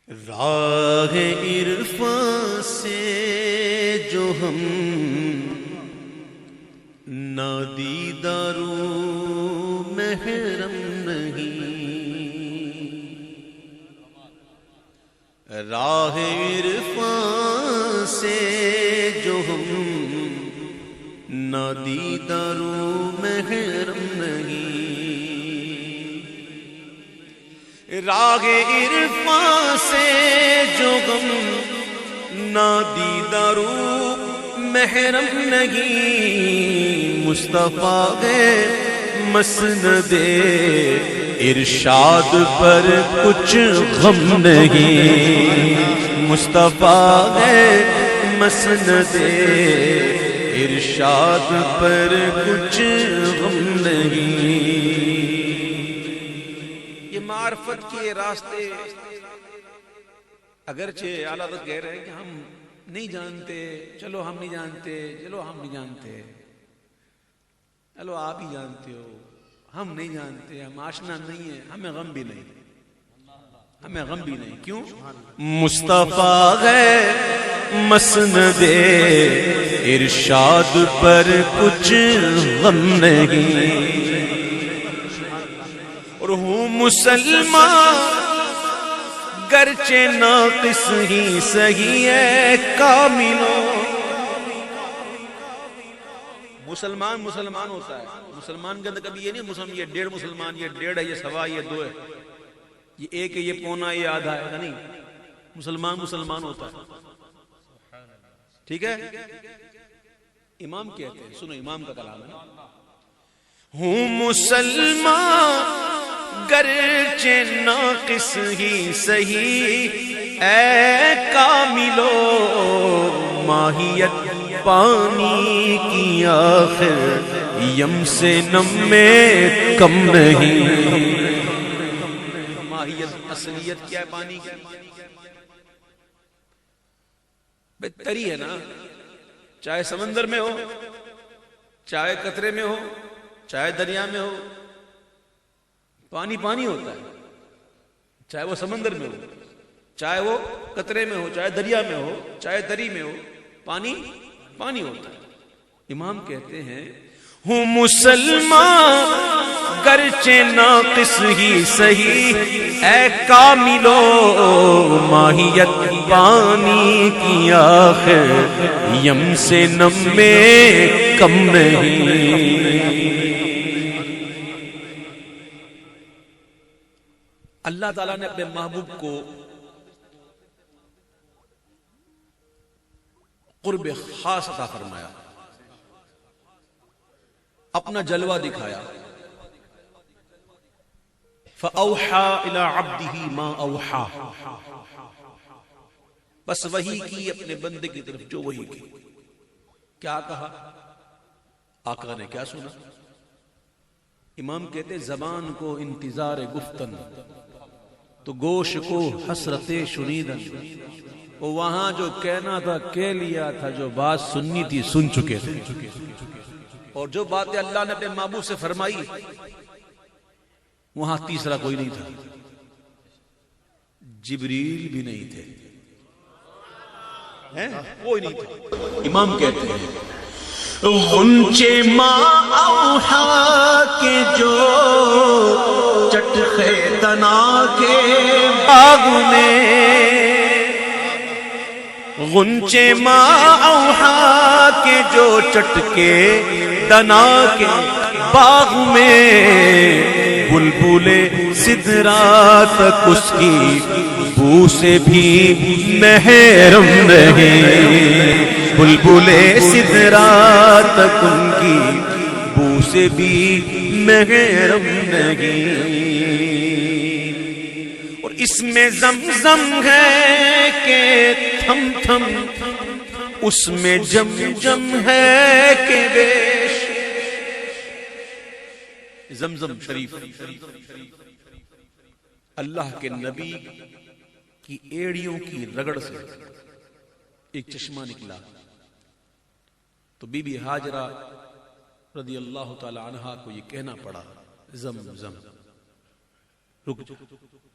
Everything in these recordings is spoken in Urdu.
راہ عرفان سے جو ہم نادیدارو محرم نہیں، راہ عرفان سے جو ہم نادیدارو محرم نہیں، راہ عرفان سے جو غم نادیدارو محرم نہیں، مصطفیٰ ہے مسند ارشاد پر کچھ غم نہیں، مصطفیٰ ہے مسند ارشاد پر کچھ غم نہیں۔ معرفت کے راستے اگرچہ اعلیٰ حضرت کہہ رہے ہیں کہ ہم نہیں جانتے، چلو ہم نہیں جانتے، چلو ہم نہیں جانتے، چلو آپ ہی جانتے ہو، ہم نہیں جانتے، ہم آشنا نہیں ہیں، ہمیں غم بھی نہیں، ہمیں غم بھی نہیں۔ کیوں؟ مصطفیٰ ہے مسند ارشاد پر کچھ غم نہیں، اور ہوں مسلمان گرچہ ناقص ہی صحیح ہے کاملو۔ مسلمان مسلمان ہوتا ہے، مسلمان کے اندر کبھی یہ نہیں مسلمان یہ 1.5 مسلمان، یہ 1.5 ہے، یہ 1.25، یہ 2 ہے، یہ 1 ہے، یہ پونا، یہ آدھا ہے، نہیں، مسلمان مسلمان ہوتا ہے۔ ٹھیک ہے؟ امام کہتے ہیں، سنو امام کا کلام ہے، ہوں مسلمان گرچہ ناقص ہی صحیح اے کاملو، ماہیت پانی کی آخر یم سے نم میں کم نہیں، ماہیت اصلیت کیا ہے پانی کی؟ بہتری ہے نا، چاہے سمندر میں ہو، چاہے قطرے میں ہو، چاہے دریا میں ہو، پانی پانی ہوتا ہے، چاہے وہ سمندر میں ہو، چاہے وہ قطرے میں ہو، چاہے دریا میں ہو، چاہے دری میں ہو، پانی پانی ہوتا ہے۔ امام کہتے ہیں ہوں مسلمان گرچہ ناقص ہی صحیح اے کاملو، ماہیت پانی کی آخر یم سے نم میں کم نہیں۔ اللہ تعالیٰ نے اپنے محبوب کو قرب خاص عطا فرمایا، اپنا جلوہ دکھایا، فَأَوْحَى إِلَىٰ عَبْدِهِ مَا أَوْحَى، بس وحی کی اپنے بندے کی طرف جو وحی کی۔ کیا کہا؟ آقا نے کیا سنا؟ امام کہتے زبان کو انتظار گفتن تو گوش کو حسرت شنیدن، وہ وہاں جو کہنا تھا کہہ لیا تھا، جو بات سننی تھی سن چکے تھے، اور جو باتیں اللہ نے اپنے محبوب سے فرمائی وہاں تیسرا کوئی نہیں تھا، جبریل بھی نہیں تھے، کوئی نہیں تھا۔ امام کہتے ہیں غنچے ماں اوحا کے جو چٹخے دنا کے باغ میں، غنچے ماں اوحا کے جو چٹکے دنا کے باغ میں، بلبل سدرا تک اس کی بو سے بھی محرم نہیں، بلبل سدرا تک ان کی بو سے بھی محرم نہیں، اور اس میں زمزم ہے کہ تھم تھم، اس میں جم جم ہے کہ بیش۔ زمزم شریف اللہ کے نبی کی ایڑیوں کی رگڑ سے ایک چشمہ نکلا، تو بی بی ہاجرہ رضی اللہ تعالی عنہا کو یہ کہنا پڑا زم زم، رک جا،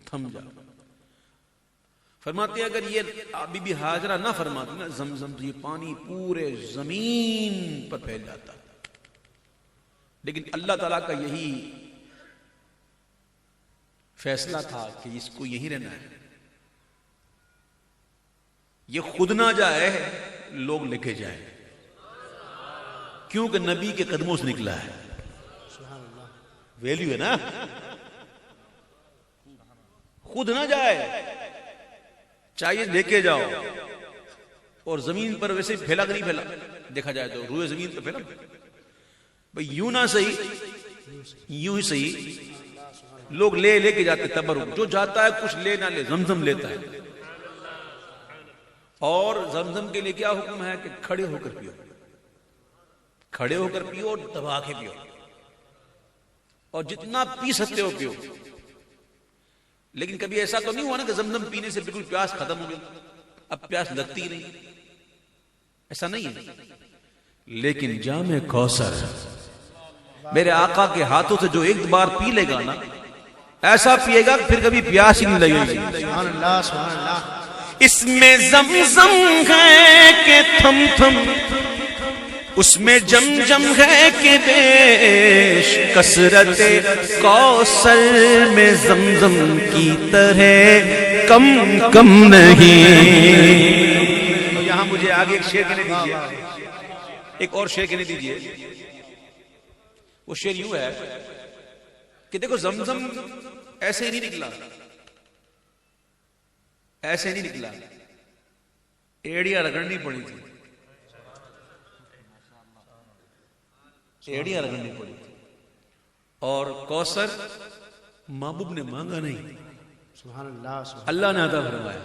تھم جا، فرماتے ہیں اگر یہ بی بی ہاجرہ نہ فرماتی نا زمزم تو یہ پانی پورے زمین پر پھیل جاتا. لیکن اللہ تعالیٰ کا یہی فیصلہ تھا کہ اس کو یہی رہنا ہے, یہ خود نہ جائے, لوگ لے کے جائیں, کیونکہ نبی کے قدموں سے نکلا ہے. ویلیو ہے نا, خود نہ جائے, چاہیے لے کے جاؤ. اور زمین پر ویسے پھیلا کہ نہیں پھیلا, دیکھا جائے تو روئے زمین پر پھیلا بھئی, یوں نہ صحیح یوں ہی صحیح, لوگ لے کے جاتے تبرک. جو جاتا ہے کچھ لے نہ لے, زمزم لیتا ہے. اور زمزم کے لیے کیا حکم ہے کہ کھڑے ہو کر پیو, کھڑے ہو کر پیو اور دبا کے پیو, اور جتنا پی سکتے ہو پیو. لیکن کبھی ایسا تو نہیں ہوا نا کہ زمزم پینے سے بالکل پیاس ختم ہو گئی, اب پیاس لگتی ہی نہیں, ایسا نہیں ہے. لیکن جام کوثر میرے آقا کے ہاتھوں سے جو ایک بار پی لے گا نا, ایسا پیے گا پھر کبھی پیاس ہی نہیں لگے گی. سبحان اللہ سبحان اللہ. اس میں زمزم ہے کہ تھم تھم, اس میں جم جم ہے کہ بیش, کثرت کوثر میں زمزم کی طرح کم کم نہیں. یہاں مجھے آگے ایک شعر کہنے دیجیے, ایک اور شعر کہنے دیجیے. وہ شعر یوں ہے کہ دیکھو زمزم ایسے ہی نہیں نکلا, ایسے نہیں نکلا, ایڑیاں رگڑنی پڑی تھی, ایڑیاں رگڑنی پڑی تھی. اور کوثر محبوب نے مانگا نہیں, سبحان اللہ اللہ نے عطا فرمایا.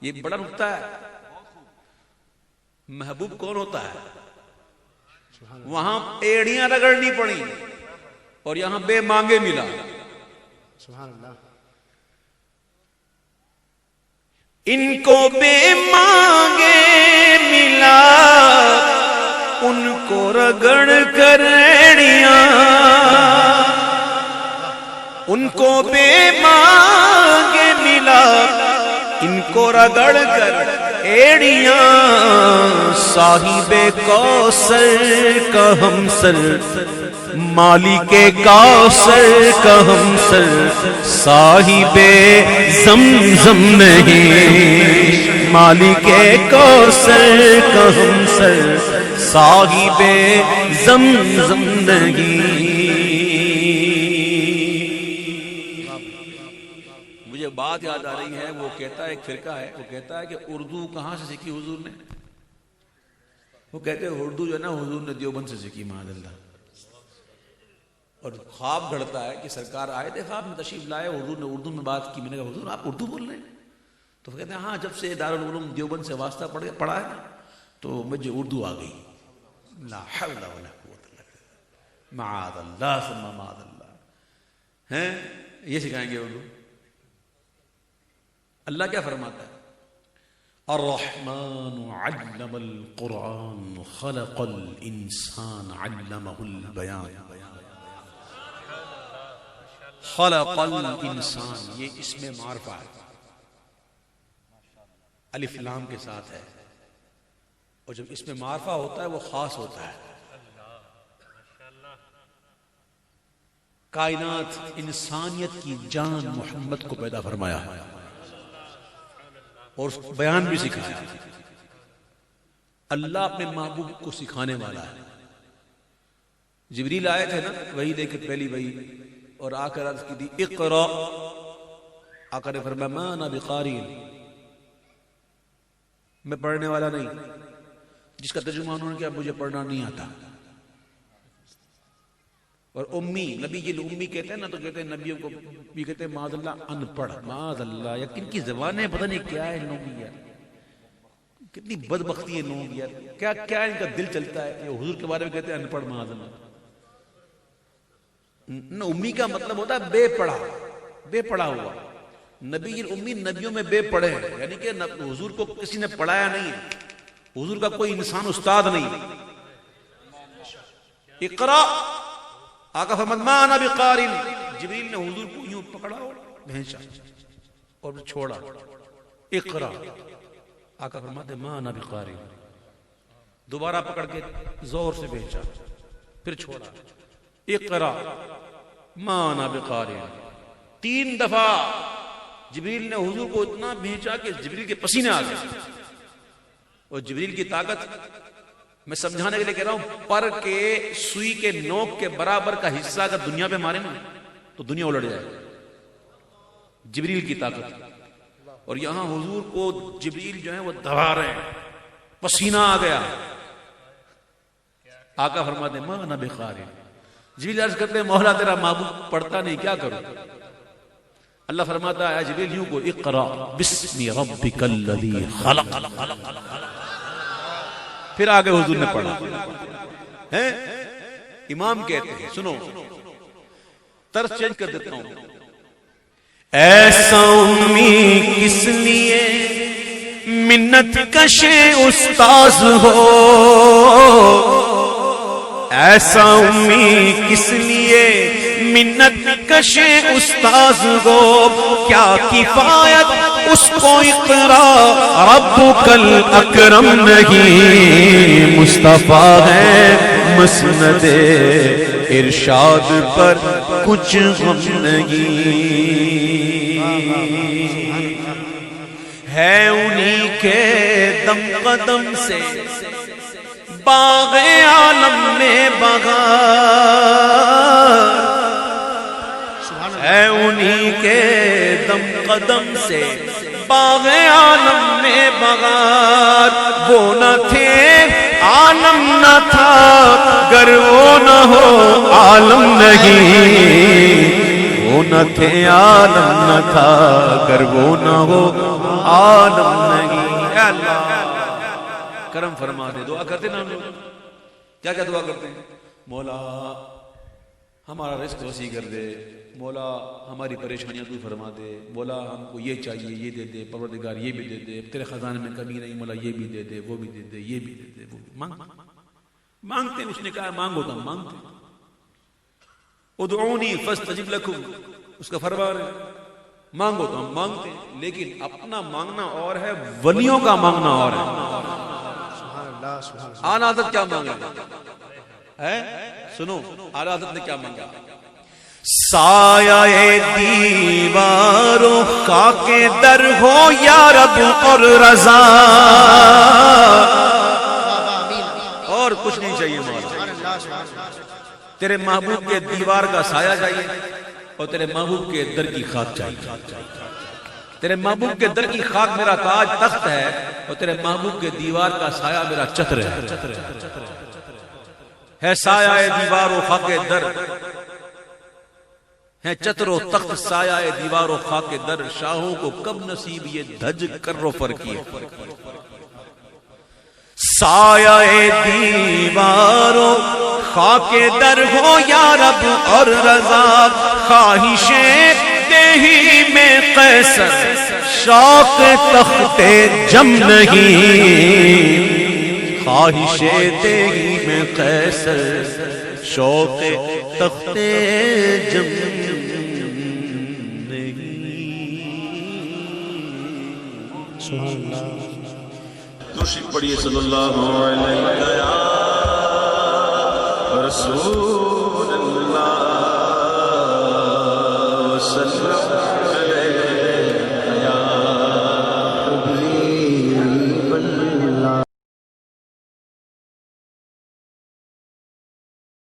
یہ بڑا نکتہ ہے. محبوب کون ہوتا ہے؟ وہاں ایڑیاں رگڑنی پڑی اور یہاں بے مانگے ملا. سبحان اللہ. ان کو بے مانگے ملا, ان کو رگڑ کر ایڑیاں, ان کو بے مانگے ملا, ان کو رگڑ کر ایڑیاں. صاحب کوثر کا ہمسر, مالک کوثر کا ہمسر, صاحب زمزم نہیں. مالک کوثر کا ہمسر, صاحب زمزم نہیں. مجھے بات یاد آ رہی ہے, وہ کہتا ہے, ایک فرقہ ہے, وہ کہتا ہے کہ اردو کہاں سے سیکھی حضور نے؟ وہ کہتے ہیں اردو جو ہے نا حضور نے دیوبند سے سیکھی, معاذ اللہ. اور خواب گھڑتا ہے کہ سرکار آئے تھے, خواب میں تشریف لائے, حضور نے اردو میں بات کی. میں نے کہا حضور آپ اردو بول رہے ہیں؟ تو وہ کہتے ہیں ہاں, جب سے دارالعلوم دیوبند سے واسطہ پڑھا ہے تو مجھے اردو آ گئی. لا حول ولا قوت الا باللہ, معاذ اللہ ثم معاذ اللہ. ہیں یہ سکھائیں گے اردو. اللہ کیا فرماتا ہے؟ الرحمن علم القرآن خلق الانسان علمہ البیان. خلق الانسان, یہ اسم معرفہ ہے, الف لام کے ساتھ ہے. اور جب اسم معرفہ ہوتا ہے وہ خاص ہوتا ہے. کائنات انسانیت کی جان محمد کو پیدا فرمایا اور بیان بھی سکھایا. اللہ اپنے محبوب کو سکھانے والا ہے. جبریل آئے تھے نا وہی دے کے پہلی وہی, اور آ کر عرض کی تھی اقرا. آقا نے فرمایا ما انا بقاری, میں پڑھنے والا نہیں. جس کا ترجمہ انہوں نے کیا مجھے پڑھنا نہیں آتا. اور امی, نبی جی امی کہتے ہیں نا تو کہتے ہیں نبیوں کو بھی کہتے ہیں معاذ اللہ ان پڑھ, معاذ اللہ. یا کن کی زبانیں پتہ نہیں کیا ہے ان لوگوں کی یار, کتنی بدبختی ہے ان لوگوں کی یار, کیا کیا ان کا دل چلتا ہے. یہ حضور کے بارے میں کہتے ہیں ان پڑھ, معاذ اللہ. امی کا مطلب ہوتا ہے بے پڑھا, بے پڑھا ہوا. نبی جی امی نبیوں میں بے پڑھے ہیں, یعنی کہ حضور کو کسی نے پڑھایا نہیں ہے, حضور کا کوئی انسان استاد نہیں. اقرا, آقا فرمایا ما انا بقارئ. جبریل نے حضور کو یوں پکڑا اور بھینچا. اور چھوڑا. اقرا. آقا فرماتے ما انا بقاری. دوبارہ پکڑ کے زور سے بھیجا, پھر چھوڑا. اقرا ما انا بقاری. 3 دفعہ جبریل نے حضور کو اتنا بھیجا کہ جبریل کے پسینے آ گئے. اور جبریل کی طاقت میں سمجھانے کے لیے کہہ رہا ہوں, پر کے سوئی کے نوک کے برابر کا حصہ اگر دنیا پہ مارے نا تو دنیا الٹ جائے. جبریل کی طاقت. اور یہاں حضور کو جبریل جو ہے وہ دبا رہے ہیں, پسینہ آ گیا. آقا فرماتے ہیں ما انا بقاری. جبریل عرض کرتے ہیں مولا تیرا معبود پڑھتا نہیں, کیا کروں؟ اللہ فرماتا ہے جبریل یوں کو اقرا بسم ربک الذی خلق. پھر آگے حضور نے پڑھا. امام کہتے ہیں سنو, طرز چینج کر دیتا ہوں. ایسا امید کس لیے منت کشے استاذ ہو, ایسا امید کس لیے منت کشے استاذ ہو, کیا کفایت اس کو اقرا ربک الاکرم نہیں, مصطفیٰ ہے مسند ارشاد پر کچھ غم نہیں, ہے انہی کے دم قدم سے باغ عالم میں بہار, ہے انہی کے دم قدم سے باغ عالم میں بہار. وہ نہ تھے عالم نہ تھا, گر وہ نہ ہو عالم نہیں, وہ نہ تھے عالم نہ تھا, گر وہ نہ ہو عالم نہیں. اے اللہ کرم فرما دے. دعا کرتے نا ہم لوگ, کیا کیا دعا کرتے ہیں؟ مولا ہمارا رزق وسیع کر دے, مولا ہماری پریشانیاں تو فرما دے, مولا ہم کو یہ چاہیے یہ دے دے, پروردگار یہ بھی دے دے, تیرے خزانے میں کمی نہیں, مولا یہ بھی دے دے, وہ بھی دے دے, یہ بھی دے دے, وہ بھی. مانگتے ہیں. اس نے کہا مانگو تو ہم مانگتے ہیں. ادعونی فاستجب لکم, اس کا فرمان ہے مانگو تو ہم مانگتے ہیں, لیکن اپنا مانگنا اور ہے, ولیوں کا مانگنا اور ہے. آن حضرت کیا مانگا ہے؟ سنو آن حضرت نے کیا مانگا. سایہ دیواروں خاک در ہو یا رب اور رضا, اور کچھ نہیں چاہیے مولا, تیرے محبوب کے دیوار کا سایہ چاہیے, اور تیرے محبوب کے در کی خاک چاہیے. تیرے محبوب کے در کی خاک میرا تاج تخت ہے, اور تیرے محبوب کے دیوار کا سایہ میرا چتر ہے. سایہ دیوار و خاک در ہے, چتر و تخت سایہ دیوار و خاک در, شاہوں کو کب نصیب یہ دھج کر و فر کیے. سایہ دیوار و خاک در ہو یا رب اور رضا, خواہشیں دیہی میں قیصر, شوق تخت جم نہیں, خواہشیں دیہی میں قیصر, شوق تخت جم نہیں. سبحان اللہ. درود پڑھیے صلی اللہ علیہ وسلم. رسول